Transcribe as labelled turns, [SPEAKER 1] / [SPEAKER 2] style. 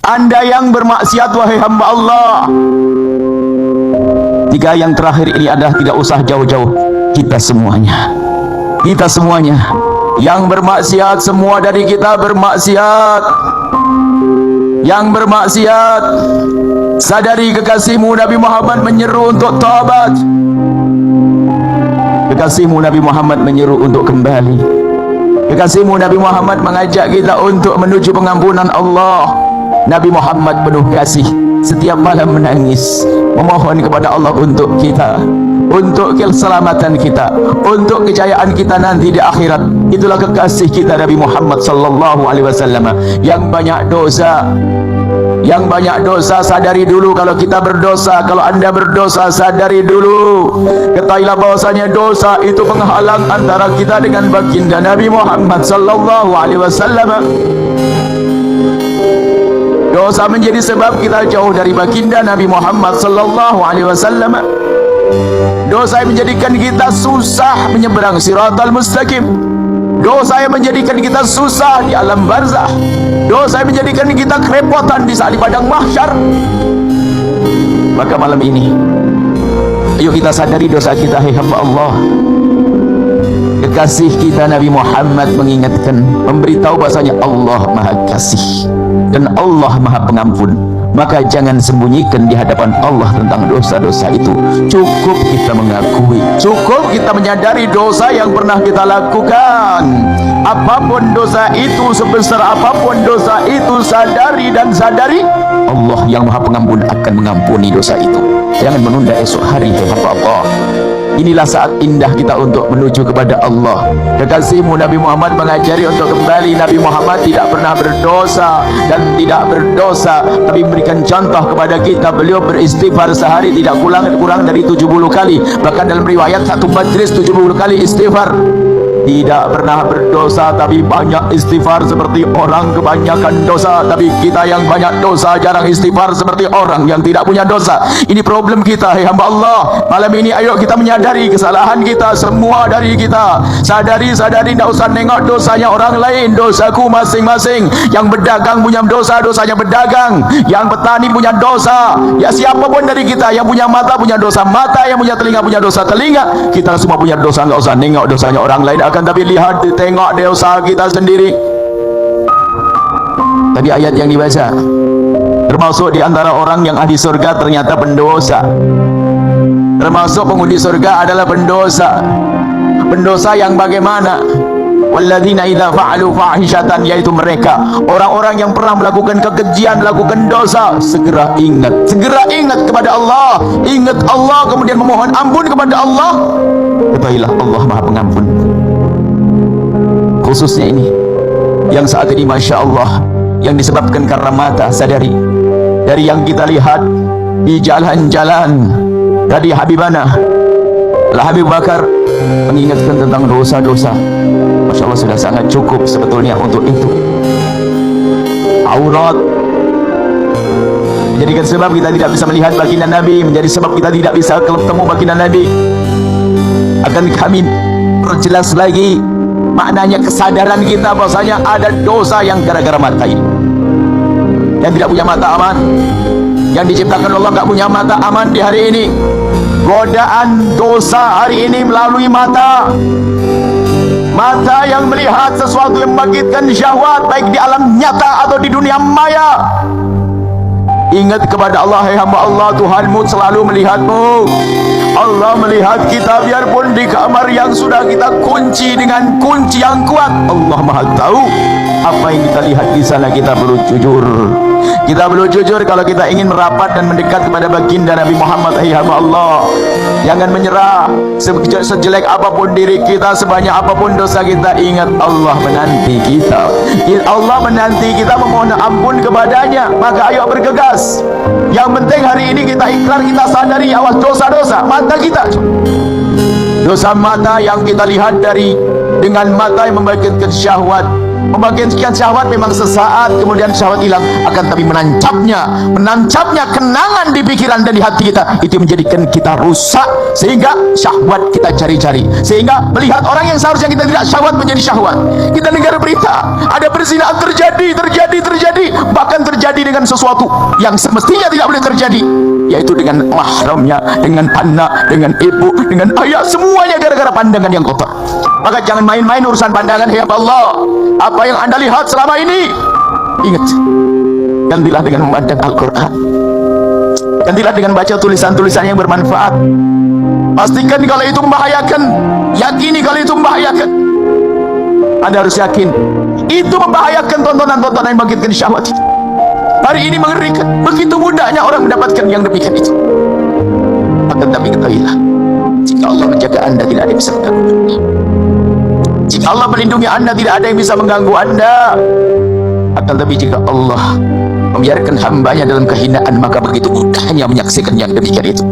[SPEAKER 1] Anda yang bermaksiat wahai hamba Allah. Tiga yang terakhir ini adalah tidak usah jauh-jauh, kita semuanya. Kita semuanya yang bermaksiat, semua dari kita bermaksiat. Yang bermaksiat, sadari kekasihmu Nabi Muhammad menyeru untuk taubat. Kekasihmu Nabi Muhammad menyeru untuk kembali. Kekasihmu Nabi Muhammad mengajak kita untuk menuju pengampunan Allah. Nabi Muhammad penuh kasih, setiap malam menangis, memohon kepada Allah untuk kita, untuk keselamatan kita, untuk kejayaan kita nanti di akhirat. Itulah kekasih kita Nabi Muhammad sallallahu alaihi wasallam. Yang banyak dosa, yang banyak dosa, sadari dulu kalau kita berdosa. Kalau anda berdosa, sadari dulu, ketahuilah bahwasanya dosa itu penghalang antara kita dengan baginda Nabi Muhammad sallallahu alaihi wasallam. Dosa menjadi sebab kita jauh dari baginda Nabi Muhammad sallallahu alaihi wasallam. Dosa yang menjadikan kita susah menyeberang siratal mustaqim. Dosa yang menjadikan kita susah di alam barzah. Dosa yang menjadikan kita kerepotan di saat di padang mahsyar. Maka malam ini, ayo kita sadari dosa kita, hai hamba Allah. Kekasih kita Nabi Muhammad mengingatkan, memberitahu bahasanya Allah Maha Kasih dan Allah Maha Pengampun. Maka jangan sembunyikan di hadapan Allah tentang dosa-dosa itu. Cukup kita mengakui, cukup kita menyadari dosa yang pernah kita lakukan. Apapun dosa itu, sebesar apapun dosa itu, sadari dan sadari Allah yang Maha Pengampun akan mengampuni dosa itu. Jangan menunda esok hari, hamba Allah. Inilah saat indah kita untuk menuju kepada Allah. Kekasihmu Nabi Muhammad mengajari untuk kembali. Nabi Muhammad tidak pernah berdosa dan tidak berdosa, tapi memberikan contoh kepada kita. Beliau beristighfar sehari tidak kurang dari 70 kali. Bahkan dalam riwayat satu majlis 70 kali istighfar. Tidak pernah berdosa tapi banyak istighfar seperti orang kebanyakan dosa. Tapi kita yang banyak dosa jarang istighfar seperti orang yang tidak punya dosa. Ini problem kita, hai hamba Allah. Malam ini ayo kita menyadari kesalahan kita, semua dari kita. Sadari, tidak usah nengok dosanya orang lain, dosaku masing-masing. Yang berdagang punya dosa, dosanya berdagang. Yang petani punya dosa. Ya siapapun dari kita yang punya mata punya dosa mata, yang punya telinga punya dosa telinga. Kita semua punya dosa, enggak usah nengok dosanya orang lain, akan tapi lihat, tengok dosa kita sendiri. Tadi ayat yang dibaca, termasuk di antara orang yang ahli surga ternyata pendosa. Termasuk penghuni surga adalah pendosa. Pendosa yang bagaimana? Walladzina idza fa'alu fahishatan, yaitu mereka orang-orang yang pernah melakukan kekejian, melakukan dosa, segera ingat kepada Allah, ingat Allah, kemudian memohon ampun kepada Allah. Ketahuilah Allah Maha Pengampun. Khususnya ini yang saat ini Masya Allah, yang disebabkan karena mata. Sadari dari yang kita lihat di jalan-jalan tadi, Habibana Habib Bakar mengingatkan tentang dosa-dosa. Masya Allah, sudah sangat cukup sebetulnya untuk itu. Aurat menjadikan sebab kita tidak bisa melihat baginda Nabi, menjadi sebab kita tidak bisa ketemu baginda Nabi. Akan kami perjelas lagi maknanya kesadaran kita bahwasanya ada dosa yang gara-gara mata ini. Yang tidak punya mata aman, yang diciptakan Allah nggak punya mata aman di hari ini. Godaan dosa hari ini melalui mata. Mata yang melihat sesuatu yang membangkitkan syahwat, baik di alam nyata atau di dunia maya. Ingat kepada Allah, hai hamba Allah, Tuhanmu selalu melihatmu. Allah melihat kita biarpun di kamar yang sudah kita kunci dengan kunci yang kuat. Allah Maha tahu apa yang kita lihat di sana. Kita perlu jujur. Kita perlu jujur kalau kita ingin merapat dan mendekat kepada baginda Nabi Muhammad. Hai hamba Allah, jangan menyerah. Sejelek apapun diri kita, sebanyak apapun dosa kita, ingat Allah menanti kita. Allah menanti kita memohon ampun kepadanya. Maka ayo bergegas. Yang penting hari ini kita ikrar, kita sadari awas dosa-dosa mata kita. Dosa mata yang kita lihat dengan mata yang membangkitkan syahwat, Membagikan syahwat memang sesaat, kemudian syahwat hilang, akan tapi menancapnya kenangan di pikiran dan di hati kita, itu menjadikan kita rusak, sehingga syahwat kita cari-cari, sehingga melihat orang yang seharusnya kita tidak syahwat menjadi syahwat. Kita dengar berita ada perzinahan terjadi, bahkan terjadi dengan sesuatu yang semestinya tidak boleh terjadi, yaitu dengan mahramnya, dengan anak, dengan ibu, dengan ayah, semuanya gara-gara pandangan yang kotor. Maka jangan main-main urusan pandangan. Ya Allah, apa yang Anda lihat selama ini, ingat, gantilah dengan memandang Al-Quran, gantilah dengan baca tulisan-tulisan yang bermanfaat. Pastikan kalau itu membahayakan, yakini kalau itu membahayakan. Anda harus yakin itu membahayakan. Tontonan-tontonan yang membangkitkan syahwat itu hari ini mengerikan. Begitu mudahnya orang mendapatkan yang demikian itu. Akan tapi ketahuilah, jika Allah menjaga Anda, tidak ada yang bisa mengganggu Anda. Jika Allah melindungi Anda, tidak ada yang bisa mengganggu Anda. Akan tapi jika Allah membiarkan hambanya dalam kehinaan, maka begitu mudahnya menyaksikan yang demikian itu.